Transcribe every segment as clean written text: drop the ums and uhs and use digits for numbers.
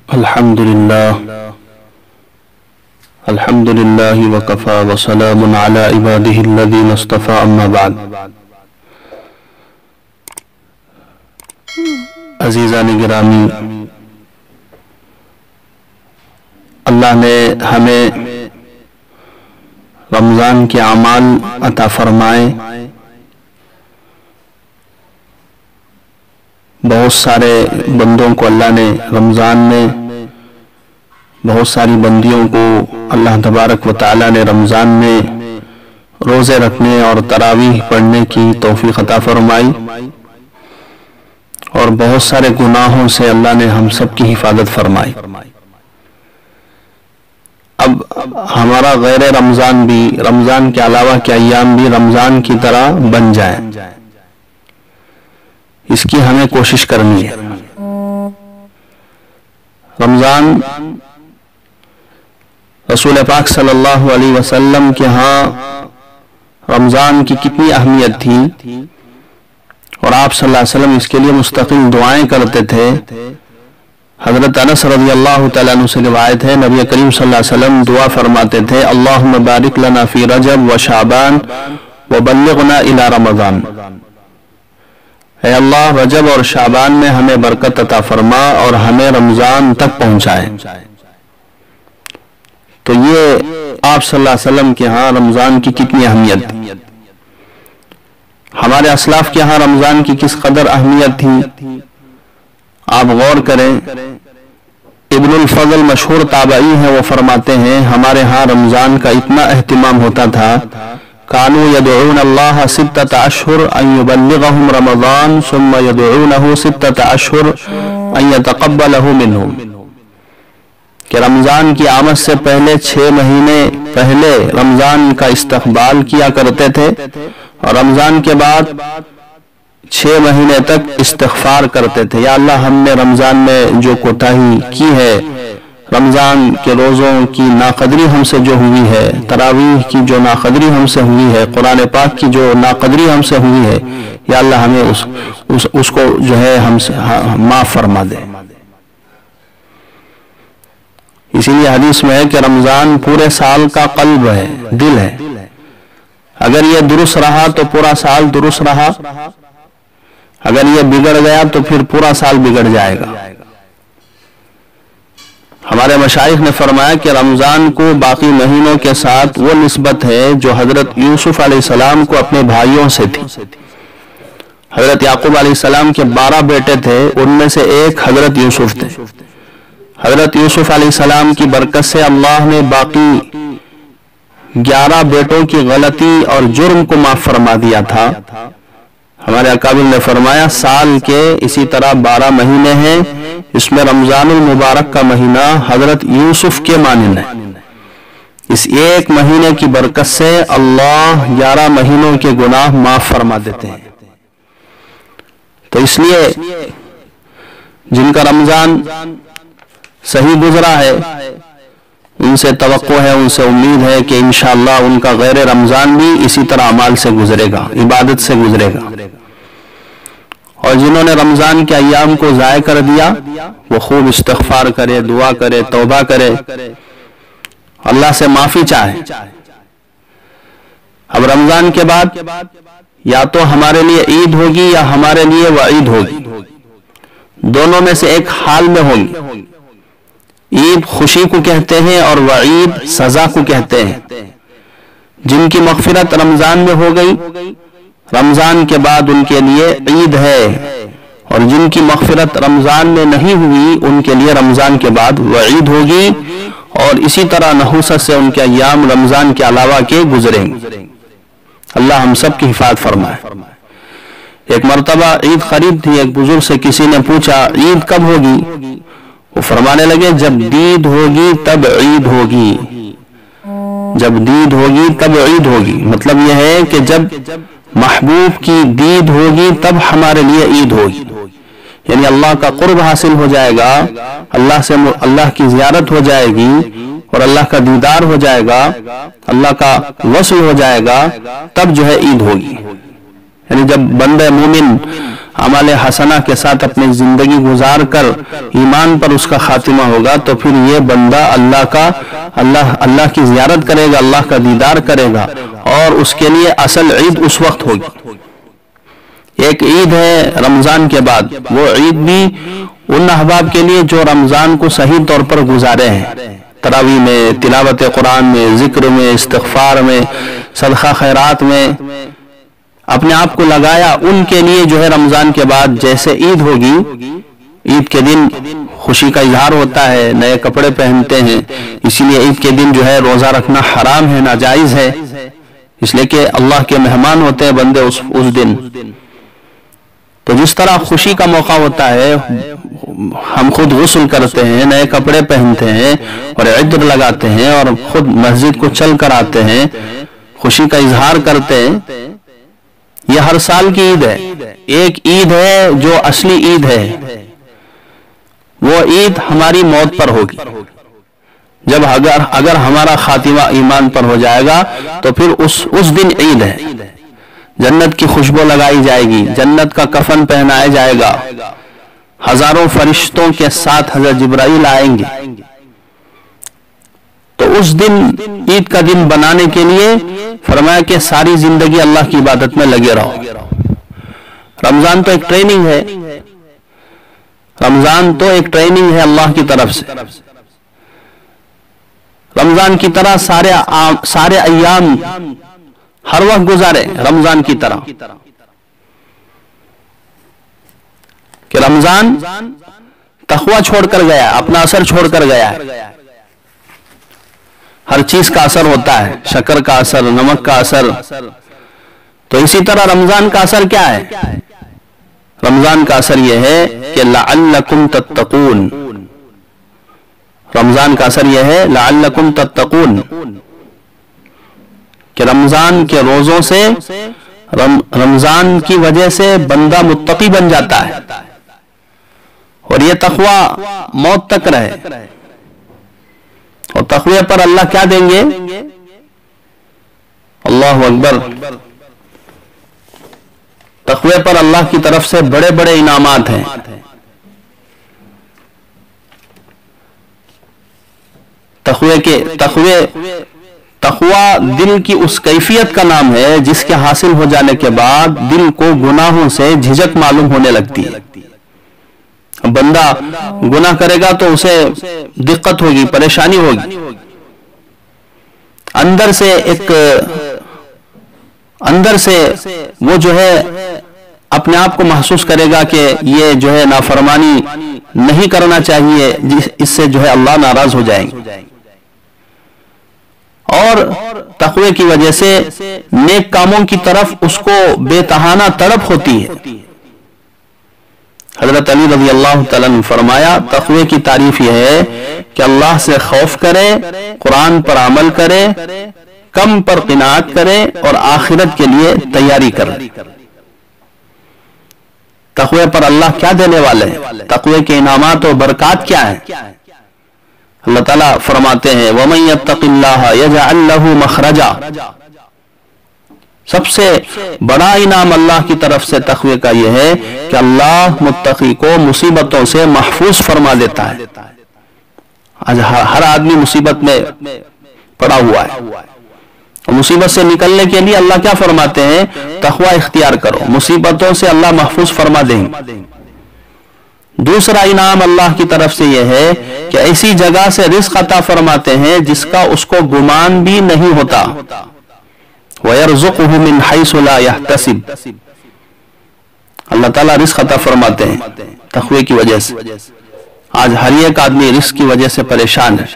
الحمدللہ وکفا وسلام علی عبادہ الذین اصطفى اما بعد۔ عزیزان گرامی، اللہ نے ہمیں رمضان کے اعمال عطا فرمائے۔ بہت سارے بندوں کو اللہ نے رمضان میں، بہت ساری بندیوں کو اللہ تبارک و تعالی نے رمضان میں روزے رکھنے اور تراویح پڑھنے کی توفیق عطا فرمائی، اور بہت سارے گناہوں سے اللہ نے ہم سب کی حفاظت فرمائی۔ اب ہمارا غیر رمضان بھی، رمضان کے علاوہ کے ایام بھی رمضان کی طرح بن جائیں، اس کی ہمیں کوشش کرنی ہے۔ رمضان رسول پاک صلی اللہ علیہ وسلم کے ہاں رمضان کی کتنی اہمیت تھی، اور آپ صلی اللہ علیہ وسلم اس کے لیے مستقل دعائیں کرتے تھے۔ حضرت انس رضی اللہ تعالیٰ عنہ سے روایت ہے، نبی کریم صلی اللہ علیہ وسلم دعا فرماتے تھے، اللہم بارک لنا فی رجب و شعبان وبلغنا الی رمضان۔ اے اللہ، رجب اور شعبان میں ہمیں برکت عطا فرما اور ہمیں رمضان تک پہنچائے۔ تو یہ آپ صلی اللہ علیہ وسلم کے ہاں رمضان کی کتنی اہمیت تھی۔ ہمارے اسلاف کے ہاں رمضان کی کس قدر اہمیت تھی، آپ غور کریں۔ ابن الفضل مشہور تابعی ہیں، وہ فرماتے ہیں ہمارے ہاں رمضان کا اتنا اہتمام ہوتا تھا، کانوا یدعون اللہ ستۃ اشہر ان یبلغہم رمضان ثم یدعونہ ستۃ اشہر ان یتقبلہ منہم، کہ رمضان کی آمد سے پہلے 6 مہینے پہلے رمضان کا استقبال کیا کرتے تھے، اور رمضان کے بعد 6 مہینے تک استغفار کرتے تھے، یا اللہ ہم نے رمضان میں جو کوتاہی کی ہے، رمضان کے روزوں کی ناقدری ہم سے جو ہوئی ہے، تراویح کی جو ناقدری ہم سے ہوئی ہے، قرآن پاک کی جو ناقدری ہم سے ہوئی ہے، یا اللہ ہمیں اس کو جو ہے ہم سے معاف فرما دے۔ اسی لیے حدیث میں ہے کہ رمضان پورے سال کا قلب ہے، دل ہے۔ اگر یہ درست رہا تو پورا سال درست رہا، اگر یہ بگڑ گیا تو پھر پورا سال بگڑ جائے گا۔ ہمارے مشائخ نے فرمایا کہ رمضان کو باقی مہینوں کے ساتھ وہ نسبت ہے جو حضرت یوسف علیہ السلام کو اپنے بھائیوں سے تھی۔ حضرت یعقوب علیہ السلام کے 12 بیٹے تھے، ان میں سے ایک حضرت یوسف تھے۔ حضرت یوسف علیہ السلام کی برکت سے اللہ نے باقی 11 بیٹوں کی غلطی اور جرم کو معاف فرما دیا تھا۔ ہمارے اکابر نے فرمایا سال کے اسی طرح 12 مہینے ہیں، اس میں رمضان المبارک کا مہینہ حضرت یوسف کے مانند ہے۔ اس ایک مہینے کی برکت سے اللہ 11 مہینوں کے گناہ معاف فرما دیتے ہیں۔ تو اس لیے جن کا رمضان صحیح گزرا ہے، ان سے توقع ہے، ان سے امید ہے کہ انشاءاللہ ان کا غیر رمضان بھی اسی طرح اعمال سے گزرے گا، عبادت سے گزرے گا۔ اور جنہوں نے رمضان کے ایام کو ضائع کر دیا، وہ خوب استغفار کرے، دعا کرے، توبہ کرے، اللہ سے معافی چاہے۔ اب رمضان کے بعد یا تو ہمارے لیے عید ہوگی یا ہمارے لیے وعید ہوگی، دونوں میں سے ایک حال میں ہوگی۔ عید خوشی کو کہتے ہیں اور وعید سزا کو کہتے ہیں۔ جن کی مغفرت رمضان میں ہو گئی، رمضان کے بعد ان کے لیے عید ہے، اور جن کی مغفرت رمضان میں نہیں ہوئی، ان کے لیے رمضان کے بعد وعید ہوگی، اور اسی طرح نحوست سے ان کے ایام رمضان کے علاوہ کے گزریں گے۔ اللہ ہم سب کی حفاظت فرمائے۔ ایک مرتبہ عید قریب تھی، ایک بزرگ سے کسی نے پوچھا عید کب ہوگی؟ وہ فرمانے لگے جب دید ہوگی تب عید ہوگی، جب دید ہوگی تب عید ہوگی۔ مطلب یہ ہے کہ جب محبوب کی دید ہوگی تب ہمارے لیے عید ہوگی، یعنی اللہ کا قرب حاصل ہو جائے گا، اللہ کی زیارت ہو جائے گی، اور اللہ کا دیدار ہو جائے گا، اللہ کا وصل ہو جائے گا، تب جو ہے عید ہوگی۔ یعنی جب بندہ مومن عمل حسنہ کے ساتھ اپنی زندگی گزار کر ایمان پر اس کا خاتمہ ہوگا تو پھر یہ بندہ اللہ کی زیارت کرے گا، اللہ کا دیدار کرے گا، اور اس کے لیے اصل عید اس وقت ہوگی۔ ایک عید ہے رمضان کے بعد، وہ عید بھی ان احباب کے لیے جو رمضان کو صحیح طور پر گزارے ہیں، تراویح میں، تلاوت قرآن میں، ذکر میں، استغفار میں، صدقہ خیرات میں اپنے آپ کو لگایا، ان کے لیے جو ہے رمضان کے بعد جیسے عید ہوگی، عید کے دن خوشی کا اظہار ہوتا ہے، نئے کپڑے پہنتے ہیں، اسی لیے عید کے دن جو ہے روزہ رکھنا حرام ہے، ناجائز ہے، اس لیے کہ اللہ کے مہمان ہوتے ہیں بندے اس دن۔ تو جس طرح خوشی کا موقع ہوتا ہے، ہم خود غسل کرتے ہیں، نئے کپڑے پہنتے ہیں اور عطر لگاتے ہیں اور خود مسجد کو چل کر آتے ہیں، خوشی کا اظہار کرتے ہیں، یہ ہر سال کی عید ہے۔ ایک عید ہے جو اصلی عید ہے، وہ عید ہماری موت پر ہوگی، جب اگر ہمارا خاتمہ ایمان پر ہو جائے گا تو پھر اس دن عید ہے، جنت کی خوشبو لگائی جائے گی، جنت کا کفن پہنایا جائے گا، ہزاروں فرشتوں کے ساتھ حضرت جبرائیل آئیں گے۔ تو اس دن عید کا دن بنانے کے لیے فرمایا کہ ساری زندگی اللہ کی عبادت میں لگے رہو۔ رمضان تو ایک ٹریننگ ہے، رمضان تو ایک ٹریننگ ہے اللہ کی طرف سے۔ رمضان کی طرح سارے ایام ہر وقت گزارے رمضان کی طرح، کہ رمضان تقویٰ چھوڑ کر گیا، اپنا اثر چھوڑ کر گیا ہے۔ ہر چیز کا اثر ہوتا ہے، شکر کا اثر، نمک کا اثر، تو اسی طرح رمضان کا اثر کیا ہے؟ رمضان کا اثر یہ ہے کہ لعلکم تتقون، رمضان کا اثر یہ ہے لعلکم تتقون، کہ رمضان کے روزوں سے، رمضان کی وجہ سے بندہ متقی بن جاتا ہے، اور یہ تقویٰ موت تک رہے۔ اور تقوی پر اللہ کیا دیں گے؟ اللہ اکبر، تقوی پر اللہ کی طرف سے بڑے بڑے انعامات ہیں۔ تقوی دل کی اس کیفیت کا نام ہے جس کے حاصل ہو جانے کے بعد دل کو گناہوں سے جھجک معلوم ہونے لگتی ہے۔ بندہ گناہ کرے گا تو اسے دقت ہوگی، پریشانی ہوگی، اندر سے وہ جو ہے اپنے آپ کو محسوس کرے گا کہ یہ جو ہے نافرمانی نہیں کرنا چاہیے، اس سے جو ہے اللہ ناراض ہو جائیں گے۔ اور تقوی کی وجہ سے نیک کاموں کی طرف اس کو بے تہانہ تڑپ ہوتی ہے۔ حضرت علی رضی اللہ تعالیٰ نے فرمایا تقوی کی تعریف یہ ہے کہ اللہ سے خوف کرے، قرآن پر عمل کرے، کم پر قناعت کرے اور آخرت کے لیے تیاری کرے۔ تقوی پر اللہ کیا دینے والے ہیں؟ تقوی کے انعامات و برکات کیا ہیں؟ اللہ تعالیٰ فرماتے ہیں وَمَن يَتَّقِ اللَّهَ يَجْعَلْ لَهُ مَخْرَجًا، سب سے بڑا انعام اللہ کی طرف سے تقوی کا یہ ہے کہ اللہ متقی کو مصیبتوں سے محفوظ فرما دیتا ہے۔ آج ہر آدمی مصیبت میں پڑا ہوا ہے، مصیبت سے نکلنے کے لیے اللہ کیا فرماتے ہیں؟ تقوی اختیار کرو، مصیبتوں سے اللہ محفوظ فرما دیں گے۔ دوسرا انعام اللہ کی طرف سے یہ ہے کہ ایسی جگہ سے رزق عطا فرماتے ہیں جس کا اس کو گمان بھی نہیں ہوتا۔ وَيَرْزُقُهُ مِنْ حَيْثُ لَا يَحْتَسِبُ، اللہ تعالیٰ رزق عطا فرماتے ہیں تقوی کی وجہ سے۔ آج ہر ایک آدمی رزق کی وجہ سے پریشان ہے،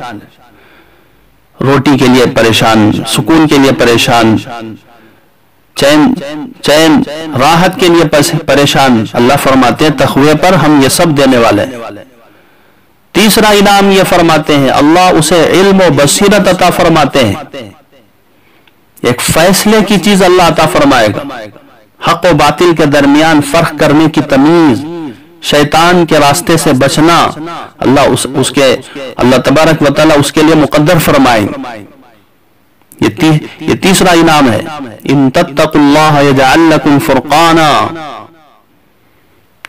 روٹی کے لیے پریشان، سکون کے لیے پریشان، چین راحت کے لیے پریشان۔ اللہ فرماتے ہیں تقوی پر ہم یہ سب دینے والے ہیں۔ تیسرا انعام یہ فرماتے ہیں اللہ اسے علم و بصیرت عطا فرماتے ہیں، ایک فیصلے کی چیز اللہ عطا فرمائے گا، حق و باطل کے درمیان فرق کرنے کی تمیز، شیطان کے راستے سے بچنا، اللہ تبارک و تعالیٰ اس کے لیے مقدر فرمائیں۔ یہ تیسرا انعام ہے ان تتقوا اللہ یجعل لکم فرقانا،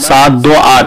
728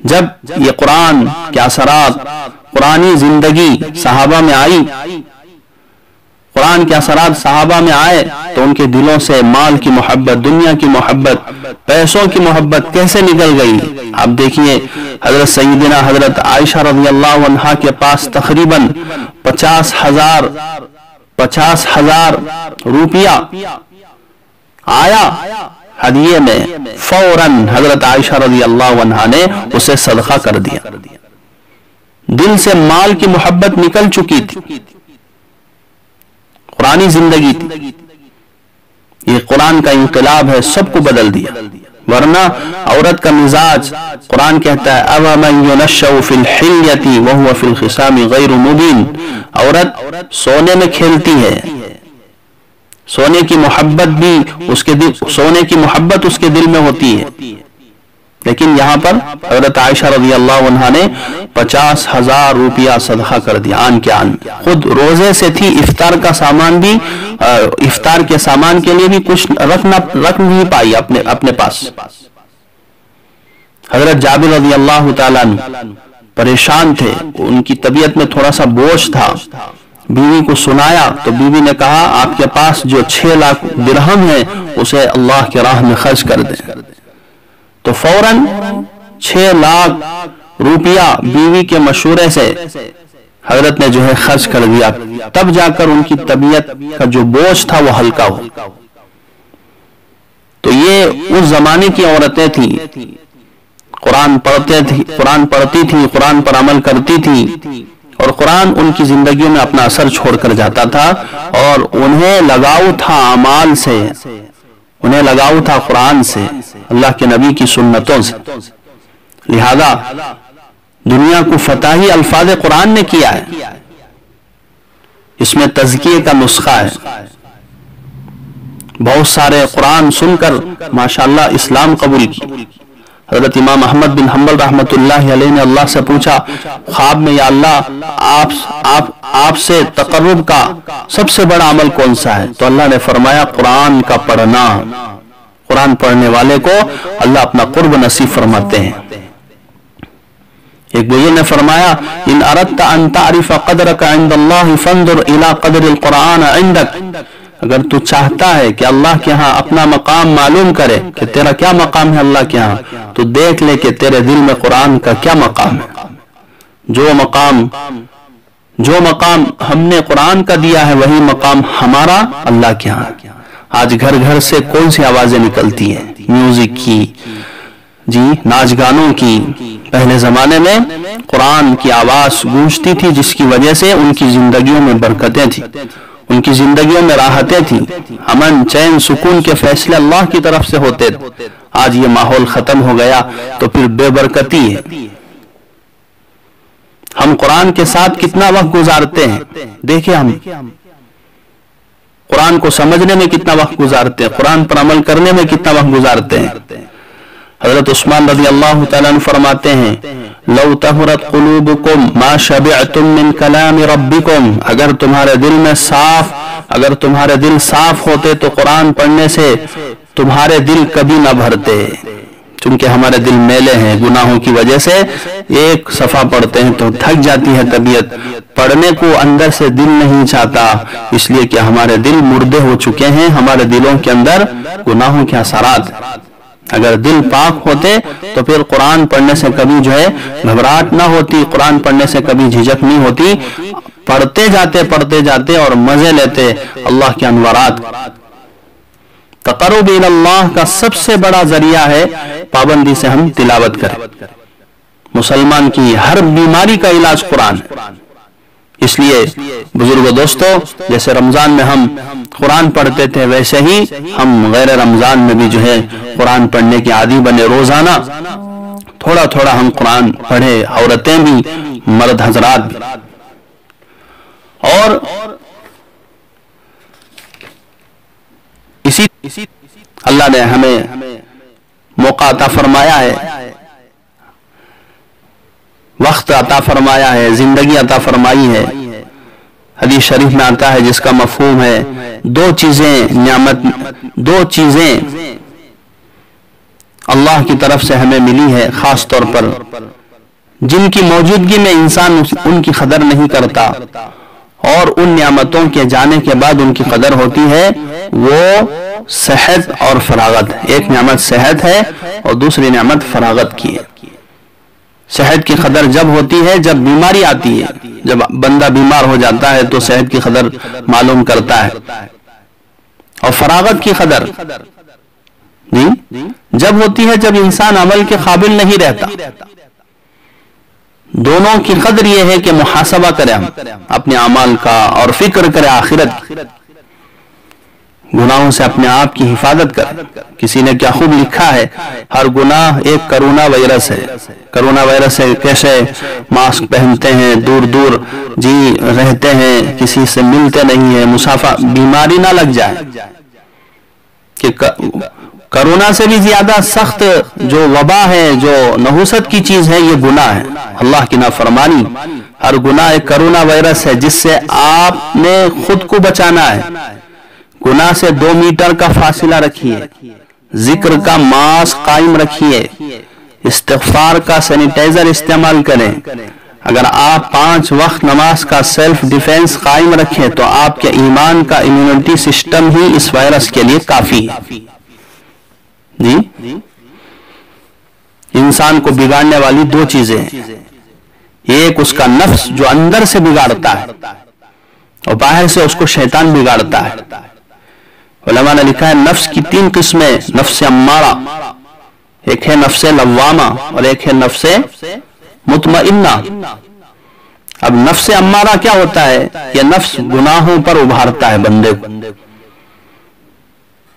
جب یہ قرآن کے اثرات قرآنی زندگی صحابہ میں آئی، قرآن کے اثرات صحابہ میں آئے تو ان کے دلوں سے مال کی محبت، دنیا کی محبت، پیسوں کی محبت کیسے نکل گئی۔ آپ دیکھیے حضرت سیدنا حضرت عائشہ رضی اللہ عنہا کے پاس تقریباً 50,000 روپیہ آیا ہدیے میں، فوراً حضرت عائشہ رضی اللہ عنہا نے اسے صدقہ کر دیا۔ دل سے مال کی محبت نکل چکی تھی، قرآنی زندگی تھی۔ یہ قرآن کا انقلاب ہے، سب کو بدل دیا۔ ورنہ عورت کا مزاج قرآن کہتا ہے أَوَمَنْ يُنَشَّأُ فِي الْحِلْيَةِ وَهُوَ فِي الْخِصَامِ غَيْرُ مُبِينٍ، عورت سونے میں کھیلتی ہے، سونے کی محبت بھی سونے کی محبت اس کے دل میں ہوتی ہے، لیکن یہاں پر حضرت عائشہ رضی اللہ عنہا نے 50,000 روپیہ صدقہ کر دیا آن کے آن۔ خود روزے سے تھی، افطار کا سامان بھی، افطار کے سامان کے لیے بھی کچھ رکھ نہیں پائی اپنے پاس۔ حضرت جابر رضی اللہ تعالیٰ عنہ پریشان تھے، ان کی طبیعت میں تھوڑا سا بوجھ تھا، بیوی کو سنایا تو بیوی نے کہا آپ کے پاس جو 6 لاکھ درہم ہے اسے اللہ کے راہ میں خرچ کر دیں۔ تو فوراً 6 لاکھ روپیہ بیوی کے مشورے سے حضرت نے جو ہے خرچ کر دیا، تب جا کر ان کی طبیعت کا جو بوجھ تھا وہ ہلکا ہو۔ تو یہ اس زمانے کی عورتیں تھیں، قرآن پڑھتی تھی، قرآن پر عمل کرتی تھی، اور قرآن ان کی زندگیوں میں اپنا اثر چھوڑ کر جاتا تھا، اور انہیں لگاؤ تھا اعمال سے، انہیں لگاؤ تھا قرآن سے، اللہ کے نبی کی سنتوں سے۔ لہذا دنیا کو فتحی الفاظ قرآن نے کیا ہے، اس میں تزکیے کا نسخہ ہے۔ بہت سارے قرآن سن کر ماشاءاللہ اسلام قبول کی۔ حضرت امام احمد بن حنبل رحمت اللہ علیہ نے اللہ سے پوچھا خواب میں، یا اللہ آپ سے تقرب کا سب سے بڑا عمل کون سا ہے؟ تو اللہ نے فرمایا قرآن کا پڑھنا۔ قرآن پڑھنے والے کو اللہ اپنا قرب نصیب فرماتے ہیں۔ ایک بزرگ نے فرمایا ان اردت ان تعرف قدرک عند اللہ فانظر الى قدر القرآن عندک، اگر تو چاہتا ہے کہ اللہ کے ہاں اپنا مقام معلوم کرے کہ تیرا کیا مقام ہے اللہ کے ہاں، تو دیکھ لے کہ تیرے دل میں قرآن کا کیا مقام ہے۔ جو مقام ہم نے قرآن کا دیا ہے وہی مقام ہمارا اللہ کے ہاں۔ آج گھر گھر سے کون سی آوازیں نکلتی ہیں؟ میوزک کی، ناچ گانوں کی۔ پہلے زمانے میں قرآن کی آواز گونجتی تھی، جس کی وجہ سے ان کی زندگیوں میں برکتیں تھیں، ان کی زندگیوں میں راحتیں تھیں، امن چین سکون کے فیصلے اللہ کی طرف سے ہوتے تھے۔ آج یہ ماحول ختم ہو گیا تو پھر بے برکتی ہے۔ ہم قرآن کے ساتھ کتنا وقت گزارتے ہیں؟ دیکھیں ہم قرآن کو سمجھنے میں کتنا وقت گزارتے ہیں، قرآن پر عمل کرنے میں کتنا وقت گزارتے ہیں۔ حضرت عثمان رضی اللہ تعالیٰ عنہ فرماتے ہیں لو طہرت قلوبکم ما شبعتم من کلام ربکم، اگر تمہارے دل صاف ہوتے تو قرآن پڑھنے سے تمہارے دل کبھی نہ بھرتے، چونکہ ہمارے دل میلے ہیں گناہوں کی وجہ سے، ایک صفحہ پڑھتے ہیں تو تھک جاتی ہے طبیعت، پڑھنے کو اندر سے دل نہیں چاہتا، اس لیے کہ ہمارے دل مردے ہو چکے ہیں، ہمارے دلوں کے اندر گناہوں کے اثرات۔ اگر دل پاک ہوتے تو پھر قرآن پڑھنے سے کبھی جو ہے گھبراہٹ نہ ہوتی، قرآن پڑھنے سے کبھی جھجک نہیں ہوتی، پڑھتے جاتے اور مزے لیتے اللہ کے انوارات۔ تقرب اللہ کا سب سے بڑا ذریعہ ہے پابندی سے ہم تلاوت کریں۔ مسلمان کی ہر بیماری کا علاج قرآن ہے۔ اس لیے بزرگوں دوستو، جیسے رمضان میں ہم قرآن پڑھتے تھے ویسے ہی ہم غیر رمضان میں بھی جو ہے قرآن پڑھنے کے عادی بنے، روزانہ تھوڑا تھوڑا ہم قرآن پڑھے، عورتیں بھی مرد حضرات بھی۔ اور اسی اللہ نے ہمیں موقع عطا فرمایا ہے، وقت عطا فرمایا ہے، زندگی عطا فرمائی ہے۔ حدیث شریف میں آتا ہے جس کا مفہوم ہے دو چیزیں اللہ کی طرف سے ہمیں ملی ہے، خاص طور پر جن کی موجودگی میں انسان ان کی قدر نہیں کرتا اور ان نعمتوں کے جانے کے بعد ان کی قدر ہوتی ہے، وہ صحت اور فراغت۔ ایک نعمت صحت ہے اور دوسری نعمت فراغت کی ہے۔ صحت کی قدر جب ہوتی ہے جب بیماری آتی ہے، جب بندہ بیمار ہو جاتا ہے تو صحت کی قدر معلوم کرتا ہے، اور فراغت کی قدر جب ہوتی ہے جب انسان عمل کے قابل نہیں رہتا۔ دونوں کی قدر یہ ہے کہ محاسبہ کرے ہم اپنے اعمال کا اور فکر کرے آخرت کی، گناہوں سے اپنے آپ کی حفاظت کرے۔ کسی نے کیا خوب لکھا ہے، ہر گناہ ایک کرونا وائرس ہے۔ کرونا وائرس سے کیسے ماسک پہنتے ہیں، دور دور رہتے ہیں، کسی سے ملتے نہیں ہیں، مسافہ، بیماری نہ لگ جائے۔ کہ کرونا سے بھی زیادہ سخت جو وبا ہے، جو نحوست کی چیز ہے، یہ گناہ ہے، اللہ کی نافرمانی۔ ہر گناہ ایک کرونا وائرس ہے جس سے آپ نے خود کو بچانا ہے۔ گناہ سے 2 میٹر کا فاصلہ رکھیے، ذکر کا ماسک قائم رکھیے، استغفار کا سینیٹائزر استعمال کریں۔ اگر آپ 5 وقت نماز کا سیلف ڈیفینس قائم رکھیں تو آپ کے ایمان کا امیونٹی سسٹم ہی اس وائرس کے لیے کافی ہے۔ انسان کو بگاڑنے والی 2 چیزیں ہیں، ایک اس کا نفس جو اندر سے بگاڑتا ہے اور باہر سے اس کو شیطان بگاڑتا ہے۔ علماء نے لکھا ہے نفس کی 3 قسمیں، نفس امارہ، ایک ہے نفس لوامہ اور ایک ہے نفس مطمئنہ۔ اب نفس امارہ کیا ہوتا ہے؟ یہ نفس گناہوں پر ابھارتا ہے بندے کو،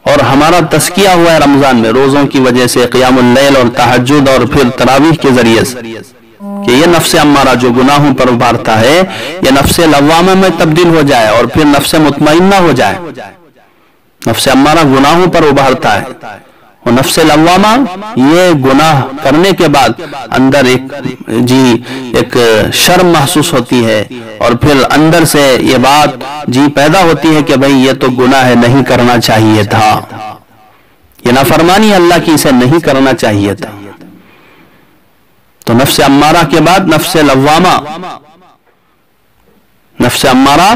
اور ہمارا تزکیہ ہوا ہے رمضان میں روزوں کی وجہ سے، قیام اللیل اور تہجد اور پھر تراویح کے ذریعے سے، کہ یہ نفس امارہ جو گناہوں پر ابھارتا ہے یہ نفس لوامہ میں تبدیل ہو جائے اور پھر نفس مطمئنہ ہو جائے۔ نفس امارہ گناہوں پر ابھارتا ہے اور نفس لوامہ یہ گناہ کرنے کے بعد اندر ایک شرم محسوس ہوتی ہے اور پھر اندر سے یہ بات پیدا ہوتی ہے کہ بھئی یہ تو گناہ ہے، نہیں کرنا چاہیے تھا، یہ نافرمانی اللہ کی، اسے نہیں کرنا چاہیے تھا۔ تو نفس امارہ کے بعد نفس لوامہ۔ نفس امارہ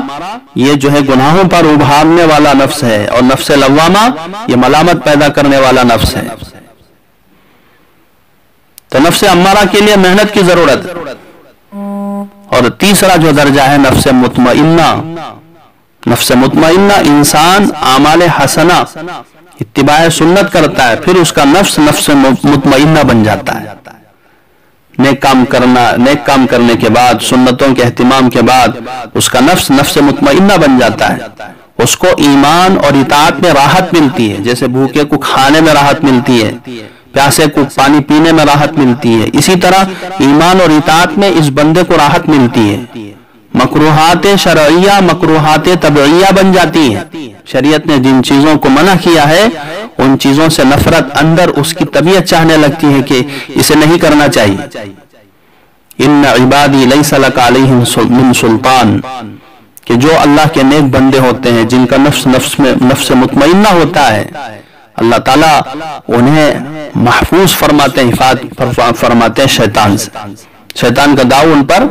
یہ جو ہے گناہوں پر ابھارنے والا نفس ہے، اور نفس لوامہ یہ ملامت پیدا کرنے والا نفس ہے۔ تو نفس امارہ کے لیے محنت کی ضرورت ہے۔ اور تیسرا جو درجہ ہے نفس مطمئنہ۔ نفس مطمئنہ انسان اعمال حسنہ، اتباع سنت کرتا ہے، پھر اس کا نفس مطمئنہ بن جاتا ہے۔ نیک کام کرنے کے بعد، سنتوں کے اہتمام کے بعد اس کا نفس مطمئنہ بن جاتا ہے۔ اس کو ایمان اور اطاعت میں راحت ملتی ہے، جیسے بھوکے کو کھانے میں راحت ملتی ہے، پیاسے کو پانی پینے میں راحت ملتی ہے، اسی طرح ایمان اور اطاعت میں اس بندے کو راحت ملتی ہے۔ مکروہات شرعیہ مکروہات طبعیہ بن جاتی ہیں۔ شریعت نے جن چیزوں کو منع کیا ہے ان چیزوں سے نفرت اندر اس کی طبیعت چاہنے لگتی ہے کہ اسے نہیں کرنا چاہیے۔ ان عبادی لیس لک علیہم من سلطان، کہ جو اللہ کے نیک بندے ہوتے ہیں جن کا نفس مطمئنہ ہوتا ہے، اللہ تعالیٰ انہیں محفوظ فرماتے ہیں، حفاظت فرماتے ہیں شیطان سے۔ شیطان کا داؤ ان پر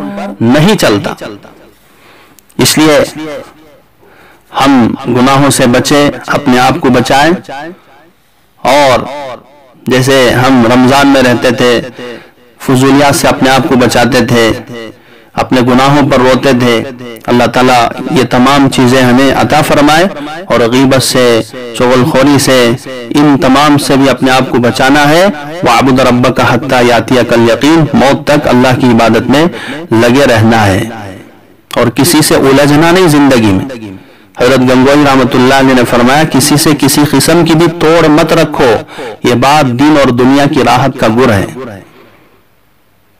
نہیں چلتا۔ اس لیے ہم گناہوں سے بچیں، اپنے آپ کو بچائیں، اور جیسے ہم رمضان میں رہتے تھے فضولیات سے اپنے آپ کو بچاتے تھے، اپنے گناہوں پر روتے تھے، اللہ تعالیٰ یہ تمام چیزیں ہمیں عطا فرمائے، اور غیبت سے، چغل خوری سے، ان تمام سے بھی اپنے آپ کو بچانا ہے۔ وَعْبُدْ رَبَّكَ حَتَّى يَأْتِيَكَ الْيَقِينُ، موت تک اللہ کی عبادت میں لگے رہنا ہے اور کسی سے الجھنا نہیں زندگی میں۔ حضرت گنگوئی رحمۃ اللہ علیہ نے فرمایا کسی سے کسی قسم کی بھی توڑ مت رکھو، یہ بات دین اور دنیا کی راحت کا گر ہے۔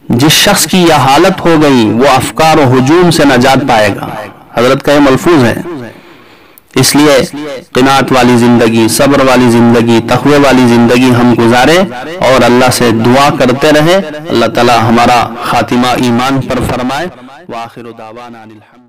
جس شخص کی یہ حالت ہو گئی وہ افکار و ہجوم سے نجات پائے گا، حضرت کا یہ ملفوظ ہے۔ اس لیے قناعت والی زندگی، صبر والی زندگی، تقوی والی زندگی ہم گزارے اور اللہ سے دعا کرتے رہے، اللہ تعالی ہمارا خاتمہ ایمان پر فرمائے۔ وآخر دعوانا الحمد